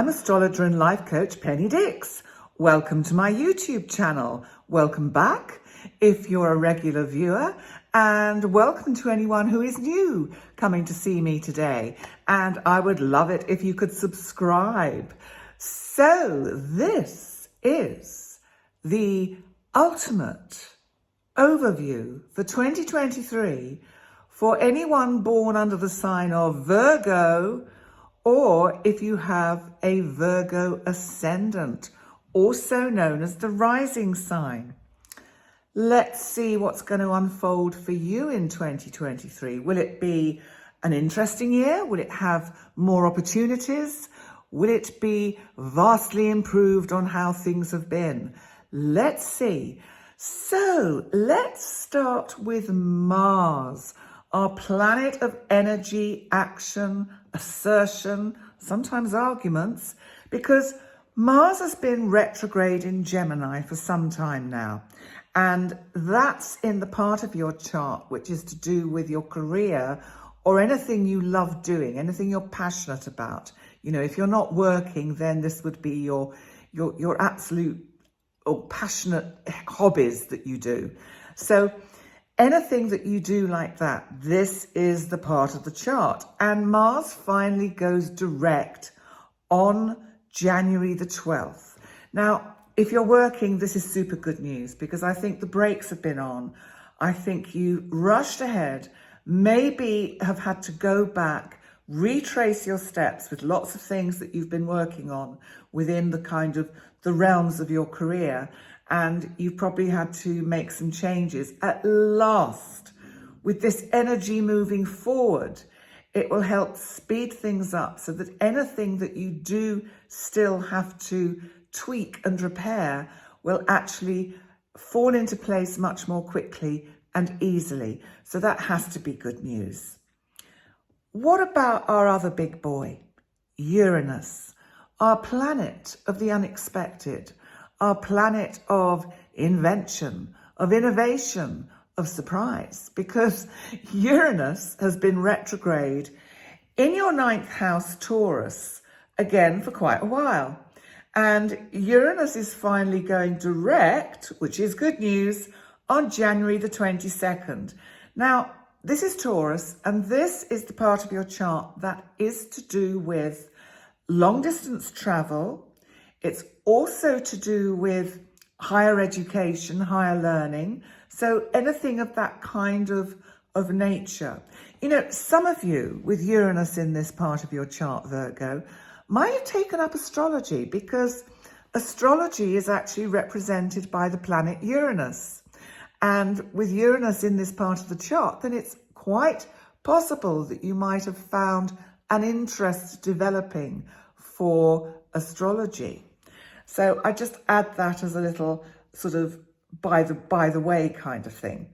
I'm astrologer and life coach Penny Dix. Welcome to my YouTube channel. Welcome back if you're a regular viewer, and welcome to anyone who is new coming to see me today. And I would love it if you could subscribe. So this is the ultimate overview for 2023 for anyone born under the sign of Virgo, or if you have a Virgo ascendant, also known as the rising sign. Let's see what's going to unfold for you in 2023. Will it be an interesting year? Will it have more opportunities? Will it be vastly improved on how things have been? Let's see. So let's start with Mars, our planet of energy, action, assertion, sometimes arguments, because Mars has been retrograde in Gemini for some time now. And that's in the part of your chart which is to do with your career or anything you love doing, anything you're passionate about. You know, if you're not working, then this would be your absolute or passionate hobbies that you do. So anything that you do like that, this is the part of the chart. And Mars finally goes direct on January the 12th. Now, if you're working, this is super good news, because I think the brakes have been on. I think you rushed ahead, maybe have had to go back, retrace your steps with lots of things that you've been working on within the kind of the realms of your career. And you've probably had to make some changes. At last, with this energy moving forward, it will help speed things up so that anything that you do still have to tweak and repair will actually fall into place much more quickly and easily. So that has to be good news. What about our other big boy, Uranus, our planet of the unexpected, our planet of invention, of innovation, of surprise? Because Uranus has been retrograde in your 9th house, Taurus, again for quite a while. And Uranus is finally going direct, which is good news, on January the 22nd. Now, this is Taurus, and this is the part of your chart that is to do with long distance travel. It's also to do with higher education, higher learning. So anything of that kind of nature. You know, some of you with Uranus in this part of your chart, Virgo, might have taken up astrology, because astrology is actually represented by the planet Uranus. And with Uranus in this part of the chart, then it's quite possible that you might have found an interest developing for astrology. So I just add that as a little sort of by the way kind of thing.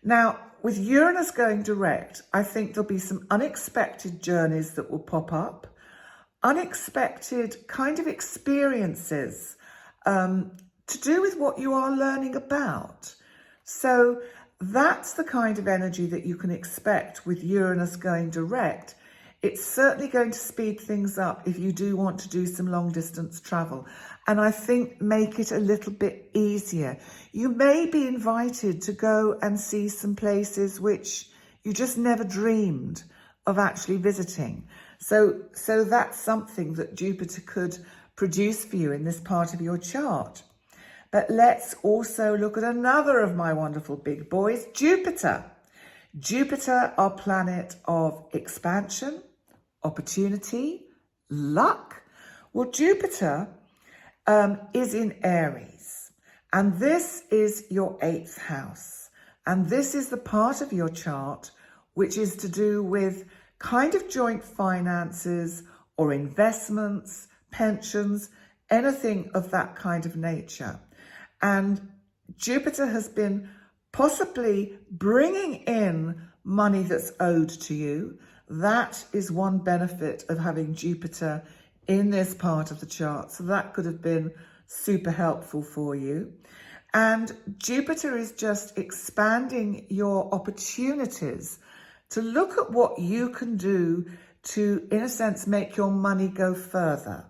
Now, with Uranus going direct, I think there'll be some unexpected journeys that will pop up, unexpected kind of experiences to do with what you are learning about. So that's the kind of energy that you can expect with Uranus going direct. It's certainly going to speed things up if you do want to do some long distance travel. And I think make it a little bit easier. You may be invited to go and see some places which you just never dreamed of actually visiting. So that's something that Jupiter could produce for you in this part of your chart. But let's also look at another of my wonderful big boys, Jupiter. Jupiter, our planet of expansion, opportunity, luck. Well, Jupiter is in Aries, and this is your 8th house. And this is the part of your chart which is to do with kind of joint finances or investments, pensions, anything of that kind of nature. And Jupiter has been possibly bringing in money that's owed to you. That is one benefit of having Jupiter in this part of the chart. So that could have been super helpful for you. And Jupiter is just expanding your opportunities to look at what you can do to, in a sense, make your money go further.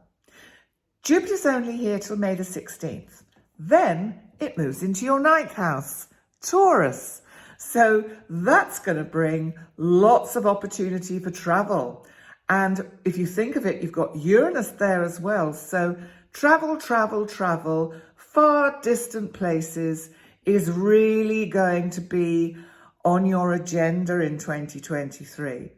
Jupiter's only here till May the 16th. Then it moves into your 9th house, Taurus. So that's going to bring lots of opportunity for travel. And if you think of it, you've got Uranus there as well. So travel, travel, travel, far distant places is really going to be on your agenda in 2023.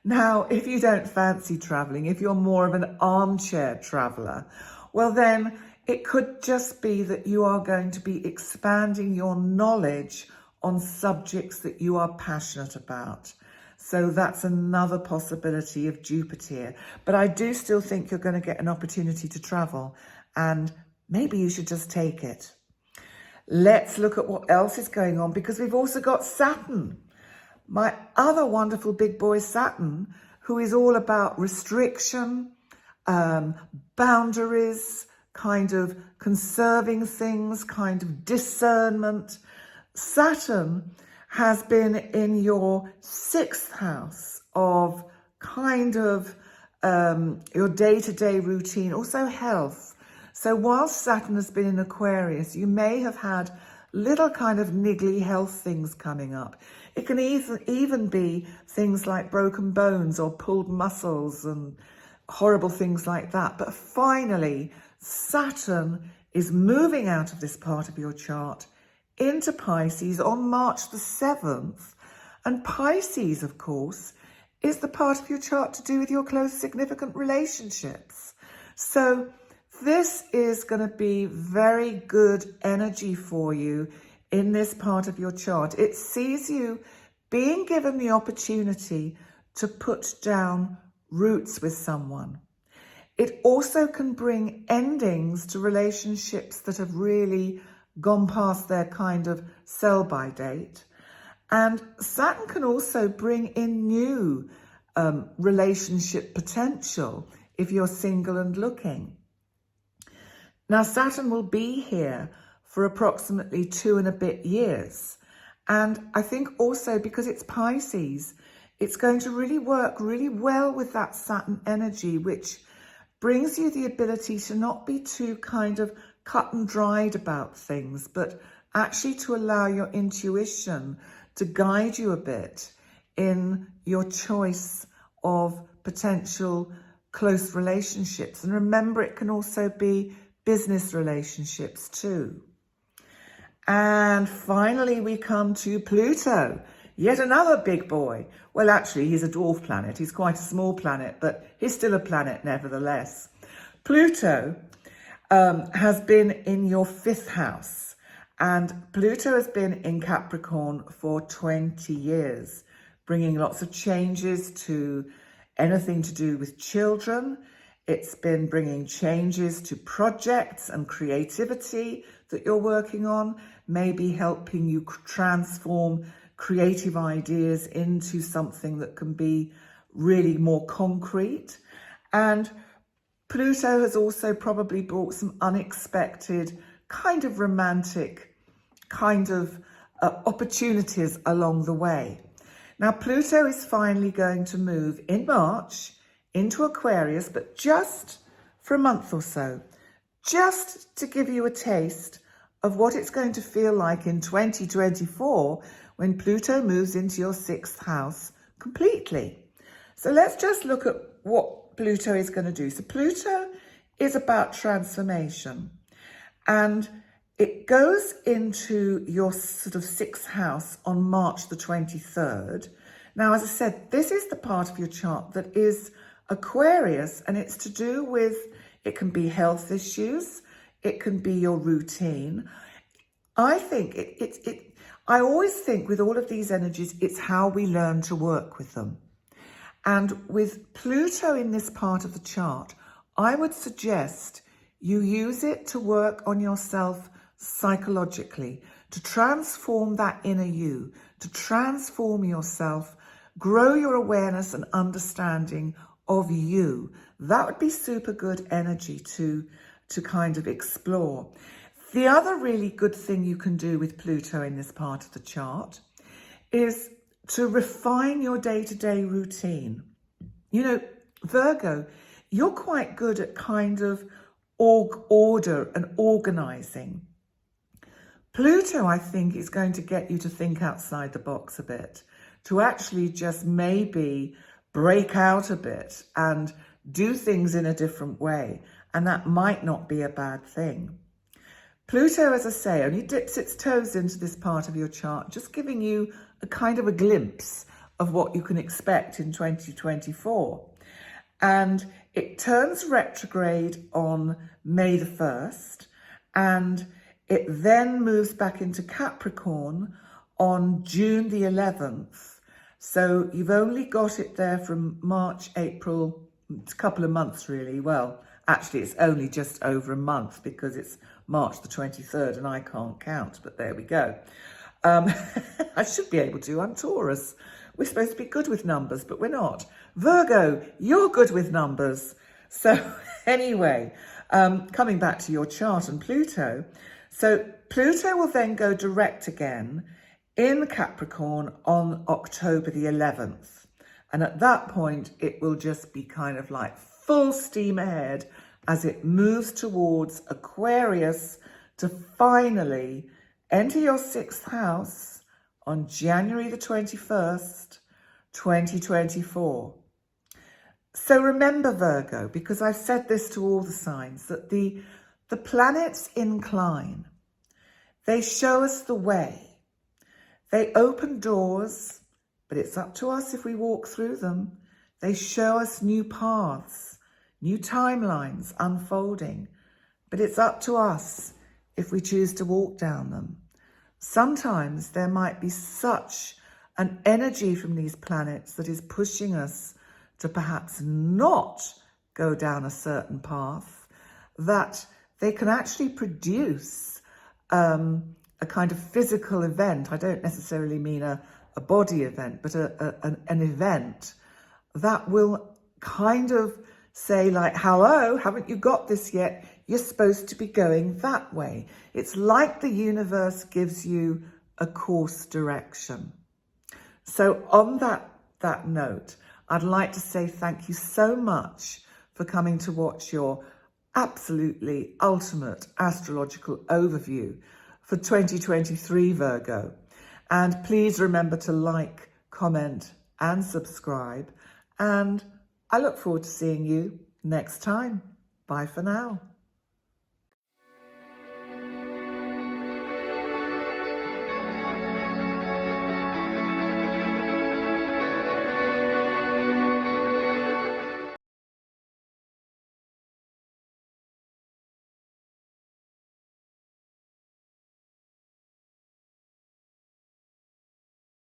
Now, if you don't fancy traveling, if you're more of an armchair traveler, well then it could just be that you are going to be expanding your knowledge on subjects that you are passionate about. So that's another possibility of Jupiter. But I do still think you're going to get an opportunity to travel, and maybe you should just take it. Let's look at what else is going on, because we've also got Saturn, my other wonderful big boy Saturn, who is all about restriction, boundaries, kind of conserving things, kind of discernment. Saturn has been in your 6th house of kind of your day-to-day routine, also health. So whilst Saturn has been in Aquarius, you may have had little kind of niggly health things coming up. It can even be things like broken bones or pulled muscles and horrible things like that. But finally, Saturn is moving out of this part of your chart into Pisces on March the 7th. And Pisces, of course, is the part of your chart to do with your close significant relationships. So this is going to be very good energy for you in this part of your chart. It sees you being given the opportunity to put down roots with someone. It also can bring endings to relationships that have really gone past their kind of sell-by date. And Saturn can also bring in new relationship potential if you're single and looking. Now, Saturn will be here for approximately 2 and a bit years. And I think also because it's Pisces, it's going to really work really well with that Saturn energy, which brings you the ability to not be too kind of cut and dried about things, but actually to allow your intuition to guide you a bit in your choice of potential close relationships. And remember, it can also be business relationships too. And finally, we come to Pluto, yet another big boy. Well, actually, he's a dwarf planet. He's quite a small planet, but he's still a planet nevertheless. Pluto has been in your 5th house, and Pluto has been in Capricorn for 20 years, bringing lots of changes to anything to do with children. It's been bringing changes to projects and creativity that you're working on, maybe helping you transform creative ideas into something that can be really more concrete. And Pluto has also probably brought some unexpected kind of romantic kind of opportunities along the way. Now, Pluto is finally going to move in March into Aquarius, but just for a month or so, just to give you a taste of what it's going to feel like in 2024 when Pluto moves into your 6th house completely. So let's just look at what Pluto is going to do. So Pluto is about transformation, and it goes into your sort of 6th house on March the 23rd. Now, as I said, this is the part of your chart that is Aquarius, and it's to do with, it can be health issues, it can be your routine. I think I always think with all of these energies, it's how we learn to work with them. And with Pluto in this part of the chart, I would suggest you use it to work on yourself psychologically, to transform that inner you, to transform yourself, grow your awareness and understanding of you. That would be super good energy to kind of explore. The other really good thing you can do with Pluto in this part of the chart is to refine your day-to-day routine. You know, Virgo, you're quite good at kind of order and organising. Pluto, I think, is going to get you to think outside the box a bit, to actually just maybe break out a bit and do things in a different way. And that might not be a bad thing. Pluto, as I say, only dips its toes into this part of your chart, just giving you a kind of a glimpse of what you can expect in 2024. And it turns retrograde on May the 1st, and it then moves back into Capricorn on June the 11th. So you've only got it there from March, April, it's a couple of months really. Well, actually it's only just over a month because it's March the 23rd and I can't count, but there we go. I should be able to, I'm Taurus. We're supposed to be good with numbers, but we're not. Virgo, you're good with numbers. So anyway, coming back to your chart and Pluto. So Pluto will then go direct again in Capricorn on October the 11th. And at that point, it will just be kind of like full steam ahead as it moves towards Aquarius to finally enter your 6th house on January the 21st, 2024. So remember, Virgo, because I've said this to all the signs, that the planets incline. They show us the way. They open doors, but it's up to us if we walk through them. They show us new paths, new timelines unfolding, but it's up to us if we choose to walk down them. Sometimes there might be such an energy from these planets that is pushing us to perhaps not go down a certain path, that they can actually produce a kind of physical event. I don't necessarily mean a body event, but an event that will kind of say like, hello, haven't you got this yet? You're supposed to be going that way. It's like the universe gives you a course direction. So on that note, I'd like to say thank you so much for coming to watch your absolutely ultimate astrological overview for 2023, Virgo. And please remember to like, comment, and subscribe. And I look forward to seeing you next time. Bye for now.